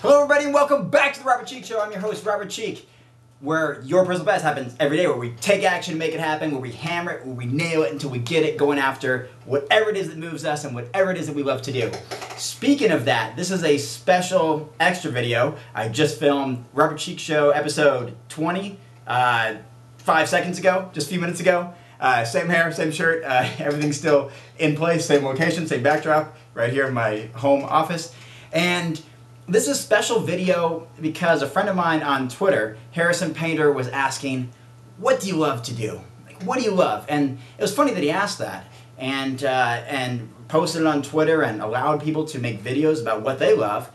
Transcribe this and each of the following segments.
Hello everybody and welcome back to the Robert Cheeke Show. I'm your host, Robert Cheeke, where your personal best happens every day, where we take action to make it happen, where we hammer it, where we nail it until we get it, going after whatever it is that moves us and whatever it is that we love to do. Speaking of that, this is a special extra video. I just filmed Robert Cheeke Show episode 20, 5 seconds ago, just a few minutes ago. Same hair, same shirt, everything's still in place, same location, same backdrop, right here in my home office. And this is a special video because a friend of mine on Twitter, Harrison Painter, was asking, what do you love to do? Like, what do you love? And it was funny that he asked that and posted it on Twitter and allowed people to make videos about what they love,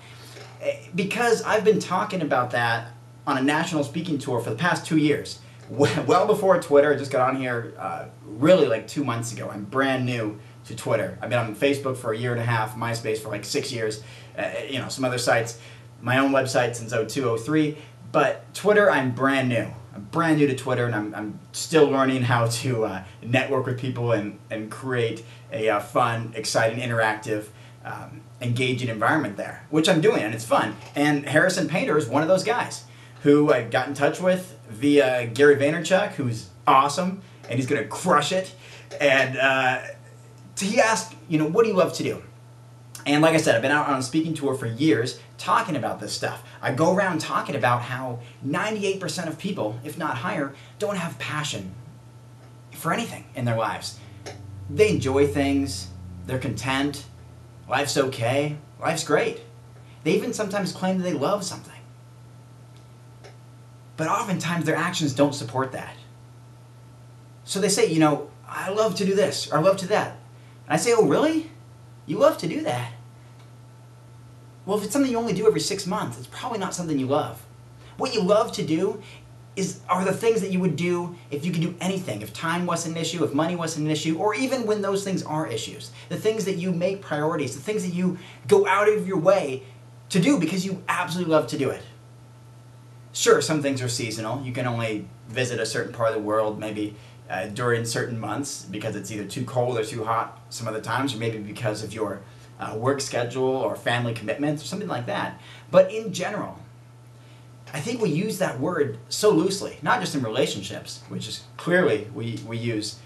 because I've been talking about that on a national speaking tour for the past 2 years. Well before Twitter. I just got on here really like 2 months ago. I'm brand new to Twitter. I've been on Facebook for a year and a half, MySpace for like 6 years, some other sites, my own website since 02, 03, but Twitter, I'm brand new. I'm brand new to Twitter, and I'm still learning how to network with people and create a fun, exciting, interactive, engaging environment there, which I'm doing, and it's fun. And Harrison Painter is one of those guys who I got in touch with via Gary Vaynerchuk, who's awesome, and he's going to crush it. And he asked, what do you love to do? And like I said, I've been out on a speaking tour for years talking about this stuff. I go around talking about how 98% of people, if not higher, don't have passion for anything in their lives. They enjoy things, they're content, life's okay, life's great. They even sometimes claim that they love something. But oftentimes their actions don't support that. So they say, I love to do this, or I love to that. And I say, oh really? You love to do that? Well, if it's something you only do every 6 months, it's probably not something you love. What you love to do are the things that you would do if you could do anything, if time wasn't an issue, if money wasn't an issue, or even when those things are issues. The things that you make priorities, the things that you go out of your way to do because you absolutely love to do it. Sure, some things are seasonal. You can only visit a certain part of the world maybe during certain months because it's either too cold or too hot some other times, or maybe because of your work schedule or family commitments or something like that. But in general, I think we use that word so loosely, not just in relationships, which is clearly we use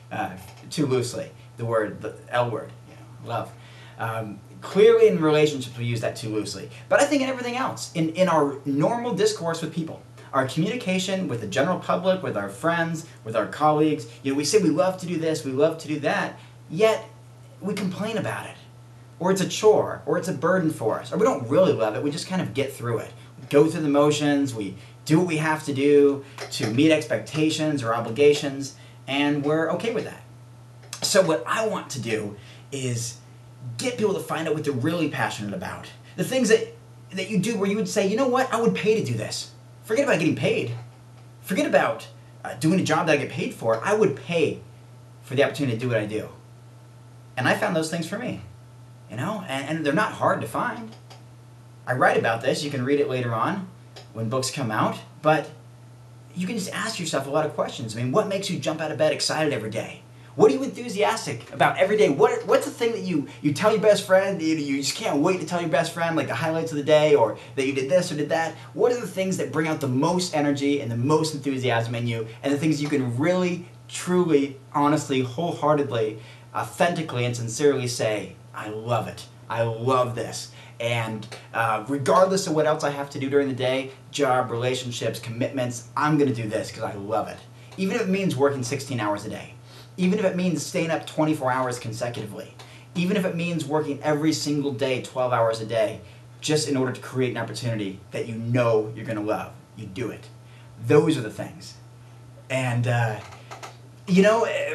too loosely, the L word, love. Clearly in relationships we use that too loosely. But I think in everything else, in our normal discourse with people, our communication with the general public, with our friends, with our colleagues, we say we love to do this, we love to do that, yet we complain about it. Or it's a chore, or it's a burden for us, or we don't really love it, we just kind of get through it. We go through the motions, we do what we have to do to meet expectations or obligations, and we're okay with that. So what I want to do is get people to find out what they're really passionate about. The things that you do where you would say, you know what, I would pay to do this. Forget about getting paid. Forget about doing a job that I get paid for. I would pay for the opportunity to do what I do. And I found those things for me. And they're not hard to find. I write about this. You can read it later on when books come out. But you can just ask yourself a lot of questions. What makes you jump out of bed excited every day? What are you enthusiastic about every day? What's the thing that you tell your best friend, you just can't wait to tell your best friend, like the highlights of the day, or that you did this or did that? What are the things that bring out the most energy and the most enthusiasm in you, and the things you can really, truly, honestly, wholeheartedly, authentically, and sincerely say, I love it. I love this. And regardless of what else I have to do during the day, job, relationships, commitments, I'm going to do this because I love it. Even if it means working 16 hours a day. Even if it means staying up 24 hours consecutively. Even if it means working every single day 12 hours a day just in order to create an opportunity that you know you're going to love. You do it. Those are the things. And,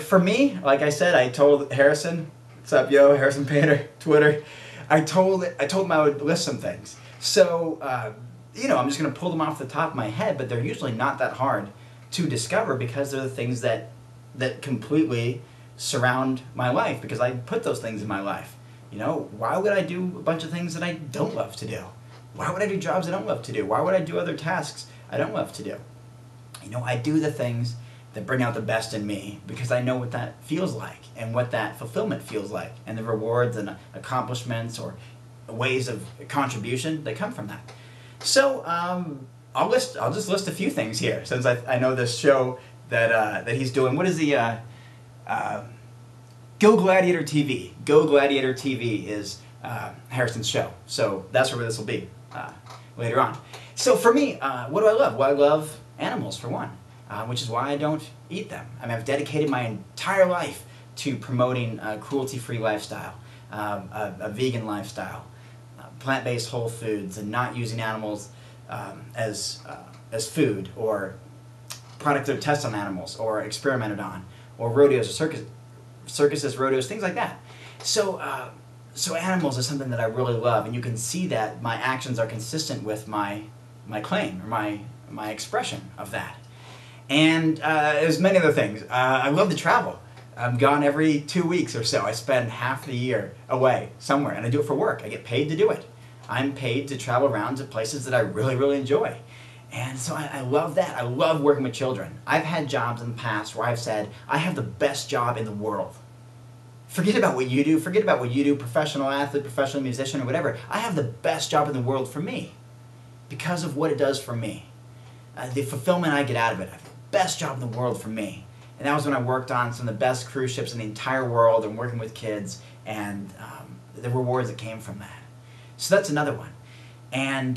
for me, like I said, I told Harrison, what's up, yo, Harrison Painter, Twitter, I told him I would list some things. So, I'm just going to pull them off the top of my head, but they're usually not that hard to discover because they're the things that completely surround my life, because I put those things in my life. Why would I do a bunch of things that I don't love to do? Why would I do jobs I don't love to do? Why would I do other tasks I don't love to do? I do the things that bring out the best in me because I know what that feels like and what that fulfillment feels like, and the rewards and accomplishments or ways of contribution that come from that. So I'll just list a few things here, since I know this show that he's doing. What is the Go Gladiator TV? Go Gladiator TV is Harrison's show, so that's where this will be later on. So for me, what do I love? Well, I love animals, for one, which is why I don't eat them. I mean, I've dedicated my entire life to promoting a cruelty-free lifestyle, a vegan lifestyle, plant-based whole foods, and not using animals as food, or products that are tested on animals, or experimented on, or rodeos, or circuses, rodeos, things like that. So animals is something that I really love, and you can see that my actions are consistent with my claim, or my expression of that. And there's many other things. I love to travel. I'm gone every 2 weeks or so. I spend half the year away somewhere, and I do it for work. I get paid to do it. I'm paid to travel around to places that I really, really enjoy. And so I love that. I love working with children. I've had jobs in the past where I've said, I have the best job in the world. Forget about what you do. Forget about what you do, professional athlete, professional musician, or whatever. I have the best job in the world for me because of what it does for me. The fulfillment I get out of it. I have the best job in the world for me. And that was when I worked on some of the best cruise ships in the entire world, and working with kids, and the rewards that came from that. So that's another one. And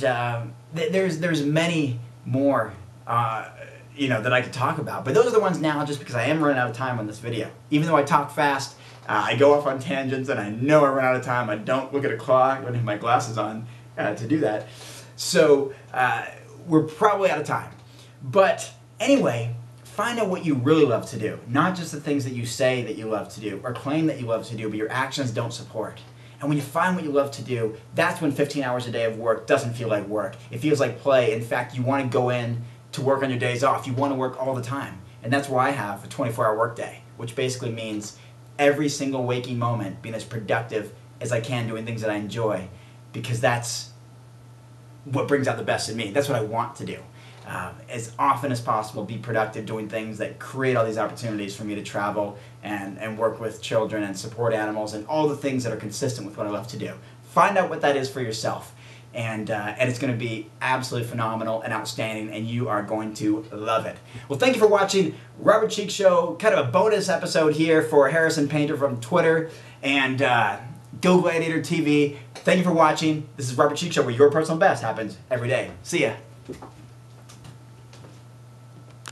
there's many more that I could talk about. But those are the ones now, just because I am running out of time on this video. Even though I talk fast, I go off on tangents, and I know I run out of time. I don't look at a clock. I don't have my glasses on to do that. So we're probably out of time. But anyway, find out what you really love to do. Not just the things that you say that you love to do, or claim that you love to do, but your actions don't support. And when you find what you love to do, that's when 15 hours a day of work doesn't feel like work. It feels like play. In fact, you want to go in to work on your days off. You want to work all the time. And that's why I have a 24-hour workday, which basically means every single waking moment being as productive as I can, doing things that I enjoy, because that's what brings out the best in me. That's what I want to do. As often as possible, be productive, doing things that create all these opportunities for me to travel and work with children and support animals, and all the things that are consistent with what I love to do. Find out what that is for yourself, and it's going to be absolutely phenomenal and outstanding, and you are going to love it. Well, thank you for watching Robert Cheeke Show, kind of a bonus episode here for Harrison Painter from Twitter, and Go Gladiator TV. Thank you for watching. This is Robert Cheeke Show, where your personal best happens every day. See ya.